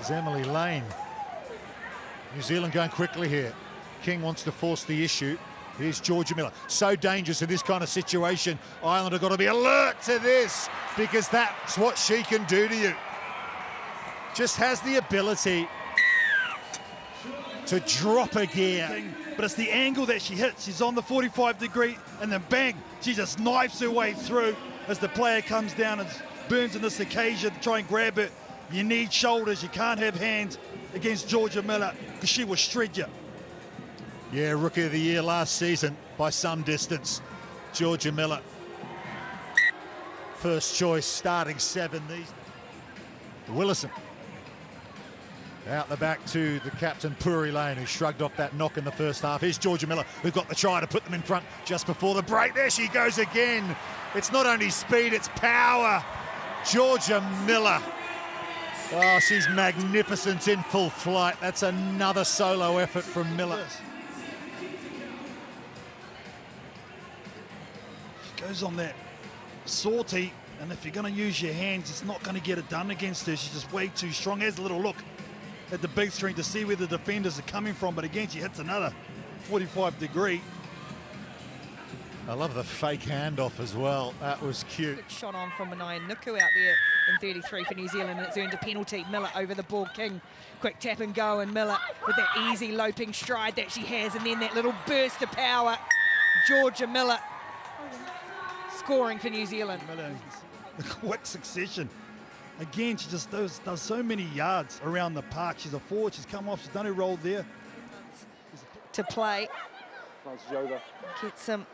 There's Emily Lane. New Zealand going quickly here. King wants to force the issue. Here's Jorja Miller. So dangerous in this kind of situation. Ireland have got to be alert to this because that's what she can do to you. Just has the ability to drop a gear. But it's the angle that she hits. She's on the 45-degree, and then bang, she just knifes her way through as the player comes down and Burns on this occasion to try and grab it. You need shoulders, you can't have hands against Jorja Miller because she will shred you. Yeah, Rookie of the Year last season by some distance. Jorja Miller. First choice, starting 7. Willison. Out the back to the captain, Puri Lane, who shrugged off that knock in the first half. Here's Jorja Miller, who got the try to put them in front just before the break. There she goes again. It's not only speed, it's power. Jorja Miller. Oh, she's magnificent in full flight. That's another solo effort from Miller. She goes on that sortie, and if you're going to use your hands, it's not going to get it done against her. She's just way too strong. Has a little look at the big screen to see where the defenders are coming from, but again, she hits another 45-degree. I love the fake handoff as well. That was cute. Good shot on from Manai Nuku out there in 33 for New Zealand, and it's earned a penalty. Miller over the ball. King, quick tap and go, and Miller with that easy loping stride that she has, and then that little burst of power. Jorja Miller scoring for New Zealand. Miller, a quick succession. Again, she just does so many yards around the park. She's a forward, she's come off, she's done her role there. To play. Get some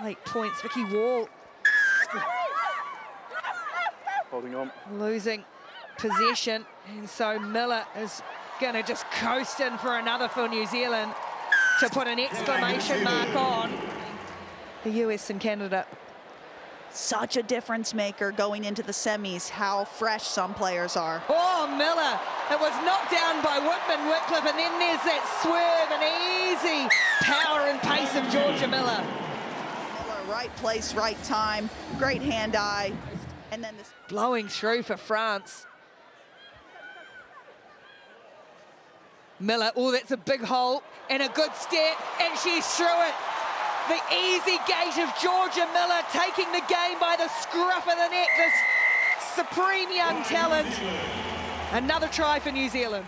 late points. Vicky Wall holding on, losing possession, and so Miller is going to just coast in for another for New Zealand to put an exclamation mark on the US and Canada. Such a difference maker going into the semis, how fresh some players are. Oh, Miller, it was knocked down by Whitman-Whitcliffe, and then there's that swerve and easy power and pace of Jorja Miller. Right place, right time, great hand-eye, and then this blowing through for France. Miller, oh, that's a big hole and a good step, and she's through it. The easy gait of Jorja Miller taking the game by the scruff of the neck. This supreme young talent. Another try for New Zealand.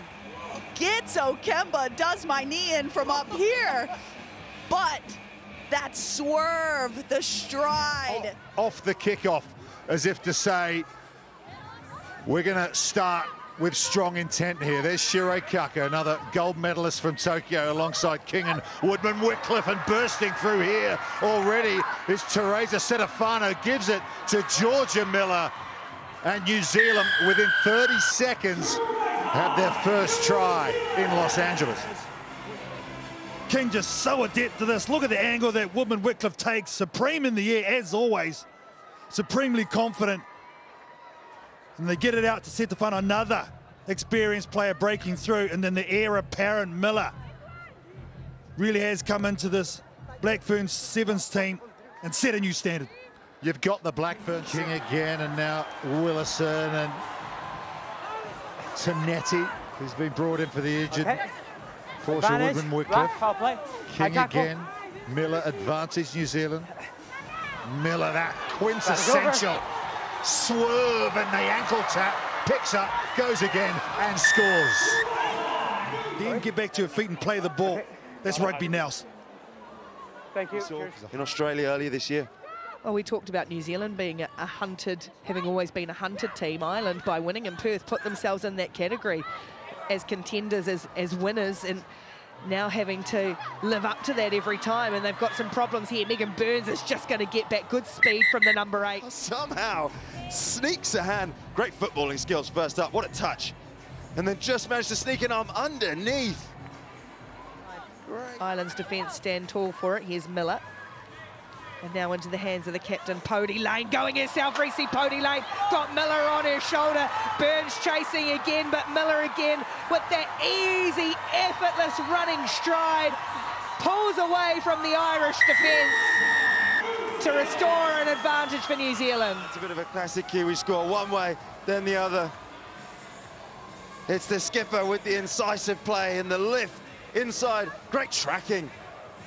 Gitzo Kemba does my knee in from up here, but that swerve, the stride. Off the kickoff, as if to say, we're going to start with strong intent here. There's Shirei Kaka, another gold medalist from Tokyo, alongside King and Woodman-Whitcliffe, and bursting through here already is Teresa Setafano, gives it to Jorja Miller, and New Zealand, within 30 seconds, have their first try in Los Angeles. King just so adept to this. Look at the angle that Woodman-Whitcliffe takes, supreme in the air, as always, supremely confident. And they get it out to Setafano, another experienced player breaking through, and then the heir apparent Miller really has come into this Black Ferns Sevens team and set a new standard. You've got the Black Ferns King again, and now Willison and Tanetti, who's been brought in for the injured. Portia Woodman-Whitcliffe. King again. Miller advantage New Zealand. Miller, that quintessential swerve and the ankle tap, picks up, goes again and scores. Then get back to your feet and play the ball. That's rugby now. Thank you. In Australia earlier this year. Well, we talked about New Zealand being a hunted, having always been a hunted team. Ireland, by winning in Perth, put themselves in that category as contenders, as winners, and now having to live up to that every time, and they've got some problems here. Megan Burns is just going to get back good speed from the number 8. Somehow sneaks a hand. Great footballing skills first up. What a touch. And then just managed to sneak an arm underneath. Great. Ireland's defence stand tall for it. Here's Miller. And now into the hands of the captain, Pody Lane, going herself. Reese Pody Lane got Miller on her shoulder. Burns chasing again, but Miller again with that easy, effortless running stride. Pulls away from the Irish defence to restore an advantage for New Zealand. It's a bit of a classic Kiwi score. One way, then the other. It's the skipper with the incisive play and the lift inside. Great tracking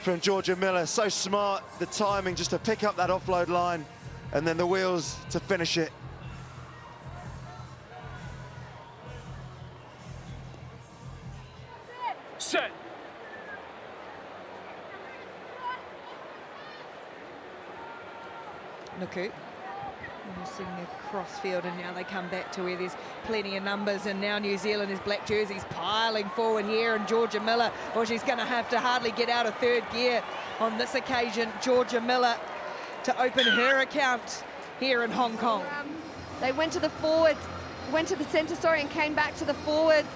from Jorja Miller. So smart, the timing just to pick up that offload line and then the wheels to finish it. Set. Nuku. Using the crossfield, and now they come back to where there's plenty of numbers, and now New Zealand is black jerseys piling forward here, and Jorja Miller, well, she's going to have to hardly get out of third gear on this occasion. Jorja Miller to open her account here in Hong Kong. They went to the forwards, went to the centre, sorry, and came back to the forwards.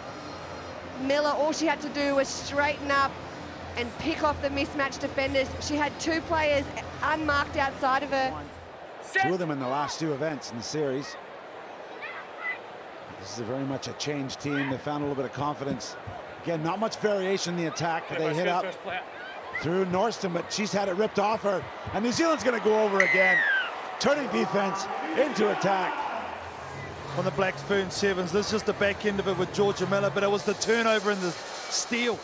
Miller, all she had to do was straighten up and pick off the mismatched defenders. She had two players unmarked outside of her. Two of them in the last two events in the series. This is very much a changed team. They found a little bit of confidence. Again, not much variation in the attack, but they hit up through Norston, but she's had it ripped off her. And New Zealand's going to go over again, turning defense into attack. On the Black Fern Sevens, this is just the back end of it with Jorja Miller, but it was the turnover and the steal.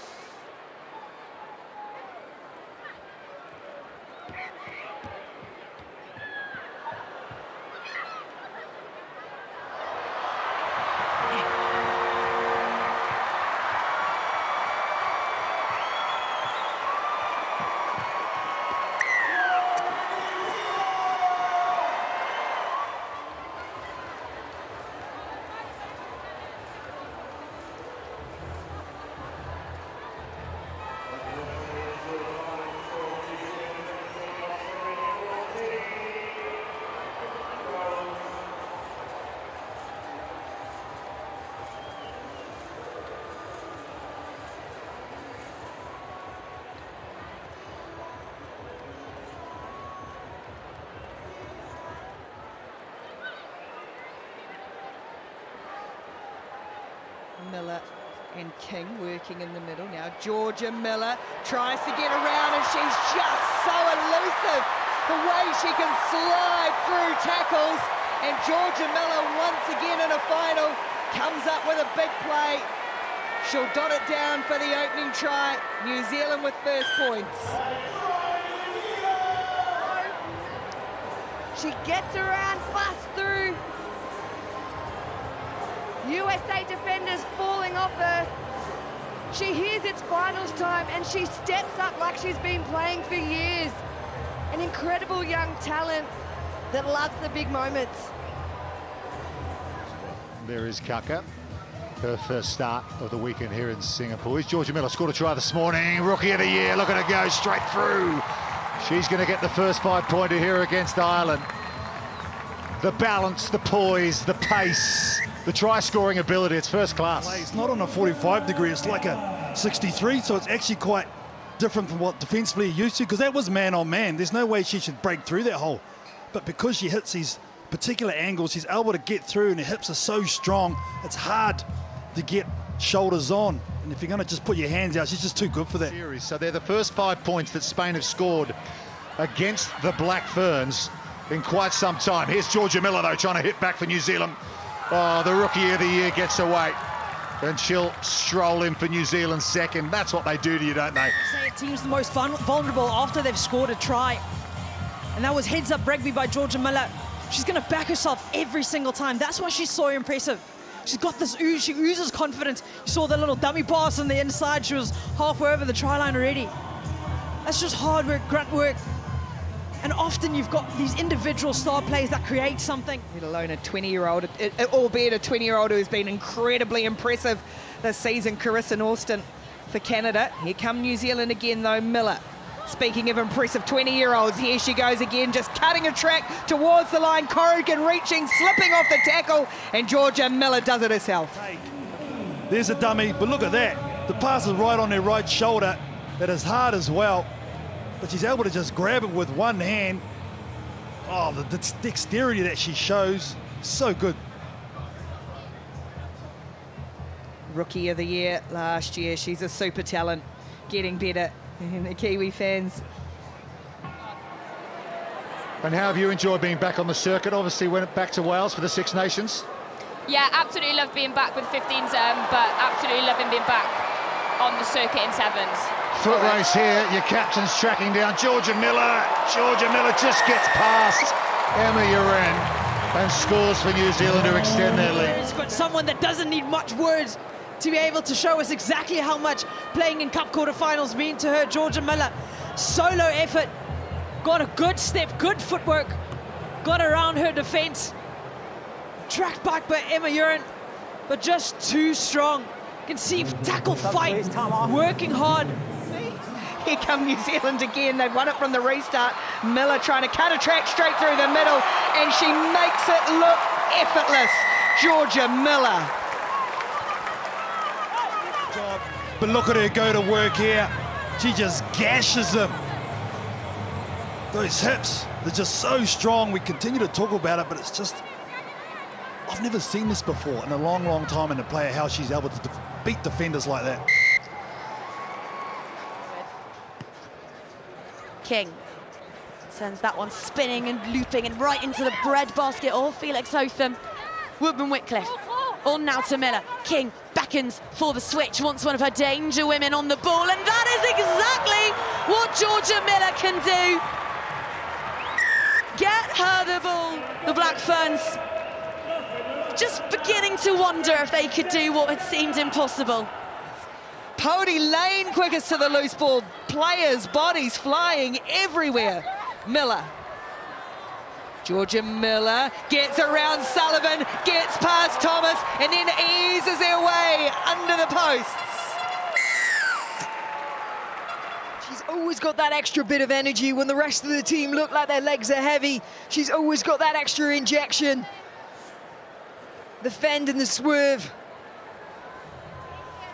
Miller and King working in the middle. Now Jorja Miller tries to get around, and she's just so elusive. The way she can slide through tackles, and Jorja Miller once again in a final comes up with a big play. She'll dot it down for the opening try. New Zealand with first points. She gets around, busts through. USA defenders falling off her. She hears it's finals time and she steps up like she's been playing for years. An incredible young talent that loves the big moments. There is Kaka, her first start of the weekend here in Singapore. Here's Jorja Miller, scored a try this morning. Rookie of the year, look at her go straight through. She's going to get the first 5-pointer here against Ireland. The balance, the poise, the pace, the try-scoring ability, it's first class. It's not on a 45 degree, it's like a 63, so it's actually quite different from what defensively you're used to, because that was man on man. There's no way she should break through that hole. But because she hits these particular angles, she's able to get through, and her hips are so strong, it's hard to get shoulders on. And if you're going to just put your hands out, she's just too good for that. So they're the first 5 points that Spain have scored against the Black Ferns in quite some time. Here's Jorja Miller, though, trying to hit back for New Zealand. Oh, the Rookie of the Year gets away, and she'll stroll in for New Zealand's second. That's what they do to you, don't they? Say a team's the most vulnerable after they've scored a try. And that was heads-up rugby by Jorja Miller. She's going to back herself every single time. That's why she's so impressive. She's got this ooze, she oozes confidence. You saw the little dummy pass on the inside. She was halfway over the try line already. That's just hard work, grunt work. And often you've got these individual star plays that create something. Let alone a 20-year-old, albeit a 20-year-old who's been incredibly impressive this season, Carissa Norston for Canada. Here come New Zealand again, though, Miller. Speaking of impressive 20-year-olds, here she goes again, just cutting a track towards the line. Corrigan reaching, slipping off the tackle, and Jorja Miller does it herself. Hey, there's a dummy, but look at that. The pass is right on her right shoulder. That is hard as well. But she's able to just grab it with one hand. Oh, the dexterity that she shows, so good. Rookie of the Year last year. She's a super talent, getting better in the Kiwi fans. And how have you enjoyed being back on the circuit? Obviously went back to Wales for the Six Nations. Yeah, absolutely love being back with 15s, but absolutely loving being back on the circuit in sevens. Foot race here, your captain's tracking down Jorja Miller. Jorja Miller just gets past Emma Uren and scores for New Zealand to extend their lead. But someone that doesn't need much words to be able to show us exactly how much playing in cup quarterfinals mean to her. Jorja Miller, solo effort, got a good step, good footwork, got around her defense, tracked back by Emma Uren, but just too strong. You can see tackle fight, working hard. Here come New Zealand again. They've won it from the restart. Miller trying to cut a track straight through the middle, and she makes it look effortless. Jorja Miller. But look at her go to work here. She just gashes them. Those hips, they're just so strong. We continue to talk about it, but it's just, I've never seen this before in a long, long time in a player, how she's able to beat defenders like that. King sends that one spinning and looping and right into the bread basket. Oh, Felix Hotham. Woodman Whitcliffe on now to Miller. King beckons for the switch, wants one of her danger women on the ball, and that is exactly what Jorja Miller can do. Get her the ball. The Black Ferns just beginning to wonder if they could do what had seemed impossible. Pody Lane quickest to the loose ball. Players' bodies flying everywhere. Miller. Jorja Miller gets around Sullivan, gets past Thomas, and then eases her way under the posts. She's always got that extra bit of energy when the rest of the team look like their legs are heavy. She's always got that extra injection. The fend and the swerve.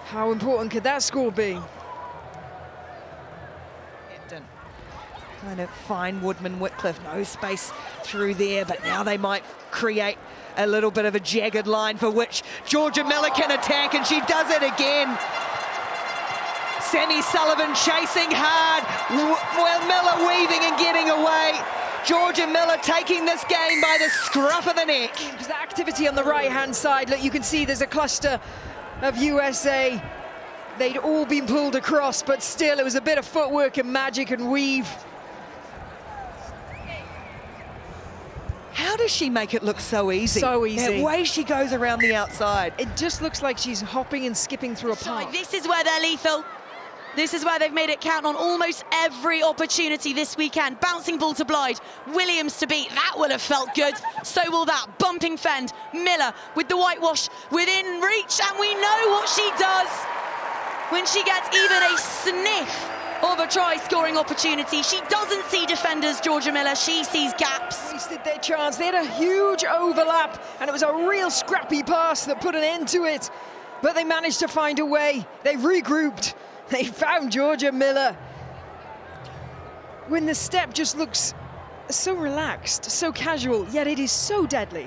How important could that score be? Kind of fine Woodman Whitcliffe, no space through there, but now they might create a little bit of a jagged line for which Jorja Miller can attack, and she does it again. Sammy Sullivan chasing hard, well, Miller weaving and getting away. Jorja Miller taking this game by the scruff of the neck. Because the activity on the right-hand side, look, you can see there's a cluster of USA. They'd all been pulled across, but still it was a bit of footwork and magic and weave. How does she make it look so easy? So easy. The way she goes around the outside. It just looks like she's hopping and skipping through a park. This is where they're lethal. This is where they've made it count on almost every opportunity this weekend. Bouncing ball to Blythe, Williams to beat. That will have felt good. So will that. Bumping fend. Miller with the whitewash within reach, and we know what she does when she gets even a sniff of a try-scoring opportunity. She doesn't see defenders, Jorja Miller. She sees gaps. Wasted their chance. They had a huge overlap, and it was a real scrappy pass that put an end to it. But they managed to find a way. They regrouped. They found Jorja Miller. When the step just looks so relaxed, so casual, yet it is so deadly.